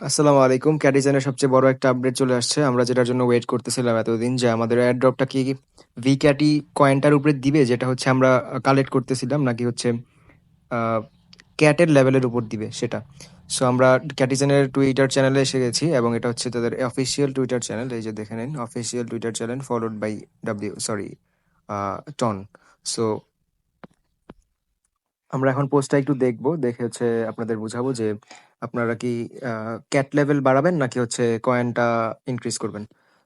আসসালামু আলাইকুম। ক্যাটিজেনের সবচেয়ে বড় একটা আপডেট চলে আসছে। আমরা যেটার জন্য ওয়েট করতেছিলাম এতদিন যে আমাদের এয়ার ড্রপটা কি ভিক্যাটি কয়েনটার উপরে দিবে যেটা হচ্ছে আমরা কালেক্ট করতেছিলাম নাকি হচ্ছে ক্যাটের লেভেলের উপর দিবে সেটা। সো আমরা ক্যাটিজেনের টুইটার চ্যানেলে এসে গেছি এবং এটা হচ্ছে তাদের অফিসিয়াল টুইটার চ্যানেল। এই যে দেখে নিন, official Twitter channel followed by ton. So আমরা এখন পোস্টটা একটু দেখবো, দেখে হচ্ছে আপনাদের বুঝাবো যে আপনারা কি ক্যাট লেভেল বাড়াবেন নাকি হচ্ছে কয়েনটা ইনক্রিজ করবেন।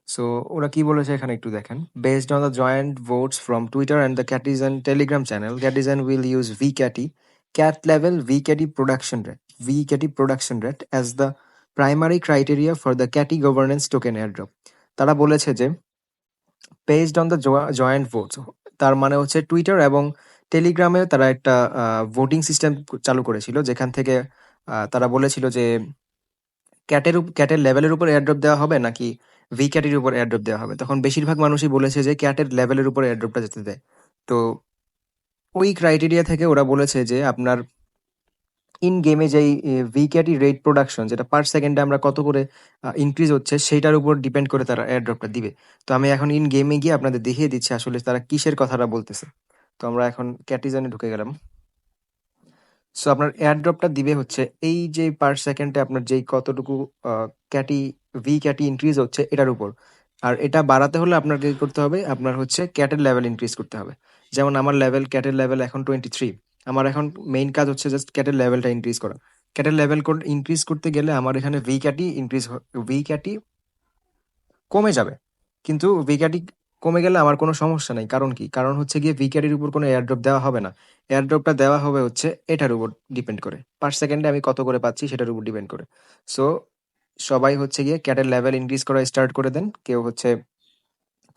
সো ওরা কি বলেছে এখানে একটু দেখেন। Based on the joint votes from Twitter and the Catizen Telegram channel, Catizen will use vCAT cat level VCAT production rate as the primary criteria for the CATI governance token airdrop. তারা বলেছে যে based on the joint votes, তার মানে হচ্ছে Twitter এবং টেলিগ্রামে তারা একটা ভোটিং সিস্টেম চালু করেছিল যেখান থেকে তারা বলেছিল যে ক্যাটের লেভেলের উপর এয়ারড্রপ দেওয়া হবে নাকি ভি ক্যাটের উপর এয়ারড্রপ দেওয়া হবে। তখন বেশিরভাগ মানুষই বলেছে যে ক্যাটের লেভেলের উপর এয়ারড্রপটা যেতে দেয়। তো ওই ক্রাইটেরিয়া থেকে ওরা বলেছে যে আপনার ইন গেমে যেই ভিক্যাটি রেট প্রোডাকশন, যেটা পার সেকেন্ডে আমরা কত করে ইনক্রিজ হচ্ছে সেইটার উপর ডিপেন্ড করে তারা এয়ারড্রপটা দিবে। তো আমি এখন ইন গেমে গিয়ে আপনাদের দেখিয়ে দিচ্ছি আসলে তারা কিসের কথাটা বলতেছে। তো আমরা এখন ক্যাটিজনে ঢুকে গেলাম। সো আপনার এয়ারড্রপটা দিবে হচ্ছে এই যে পার সেকেন্ডে আপনার যেই কতটুকু ক্যাটি ক্যাটি ইনক্রিজ হচ্ছে এটার উপর। আর এটা বাড়াতে হলে আপনার কি করতে হবে, আপনার হচ্ছে ক্যাটের লেভেল ইনক্রিজ করতে হবে। যেমন আমার ক্যাটের লেভেল এখন 23। আমার এখন মেইন কাজ হচ্ছে জাস্ট ক্যাটের লেভেলটা ইনক্রিজ করা। ক্যাটের লেভেল ইনক্রিজ করতে গেলে আমার এখানে ভি ক্যাটি কমে যাবে। কিন্তু ভিক্যাটি কমে গেলে আমার কোনো সমস্যা নাই। কারণ কি? কারণ হচ্ছে গিয়ে ভিক্যাটির উপর কোনো এয়ারড্রপ দেওয়া হবে না। এয়ারড্রপটা দেওয়া হবে হচ্ছে এটার উপর ডিপেন্ড করে। পার সেকেন্ডে আমি কত করে পাচ্ছি সেটার উপর ডিপেন্ড করে। সো সবাই হচ্ছে গিয়ে ক্যাটের লেভেল ইনক্রিজ করা স্টার্ট করে দেন। কেউ হচ্ছে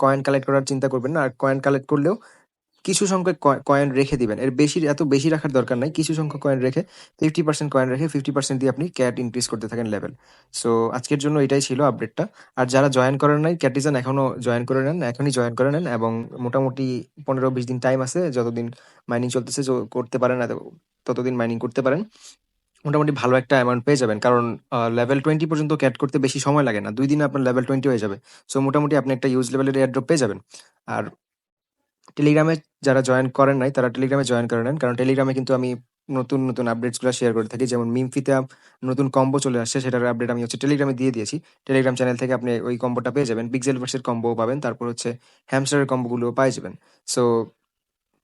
কয়েন কালেক্ট করার চিন্তা করবেন না। আর কয়েন কালেক্ট করলেও কিছু সংখ্যক কয়েন রেখে দিবেন। এত বেশি রাখার দরকার নাই। কিছু সংখ্যক কয়েন রেখে 50% কয়েন রেখে 50% দিয়ে আপনি ক্যাট ইনক্রিজ করতে থাকেন লেভেল। সো আজকের জন্য এটাই ছিল আপডেটটা। আর যারা জয়েন করেন নাই ক্যাটিজন এখনো জয়েন করে নেন, এখনই জয়েন করে নেন এবং মোটামুটি 15-20 দিন টাইম আছে। যতদিন মাইনিং চলতেছে করতে পারেন, ততদিন মাইনিং করতে পারেন। মোটামুটি ভালো একটা অ্যামাউন্ট পেয়ে যাবেন। কারণ লেভেল 20 পর্যন্ত ক্যাট করতে বেশি সময় লাগে না। 2 দিনে আপনার লেভেল 20 হয়ে যাবে। সো মোটামুটি আপনি একটা ইউজ লেভেলের এয়ারড্রপ পেয়ে যাবেন। আর টেলিগ্রামে যারা জয়েন করেন নাই তারা টেলিগ্রামে জয়েন করে নেন। কারণ টেলিগ্রামে কিন্তু আমি নতুন, নতুন আপডেটসগুলা শেয়ার করে থাকি। যেমন মিমফিতে নতুন কম্বো চলে আসছে, সেটার আপডেট আমি হচ্ছে টেলিগ্রামে দিয়ে দিয়েছি। টেলিগ্রাম চ্যানেল থেকে আপনি ওই কম্বোটা পেয়ে যাবেন। পিক্সেলভার্সের কম্বোও পাবেন। তারপর হচ্ছে হ্যামস্টারের কম্বোগুলোও পায়ে যাবেন। সো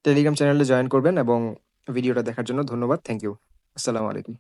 টেলিগ্রাম চ্যানেলে জয়েন করবেন এবং ভিডিওটা দেখার জন্য ধন্যবাদ। Thank you. আসসালামু আলাইকুম।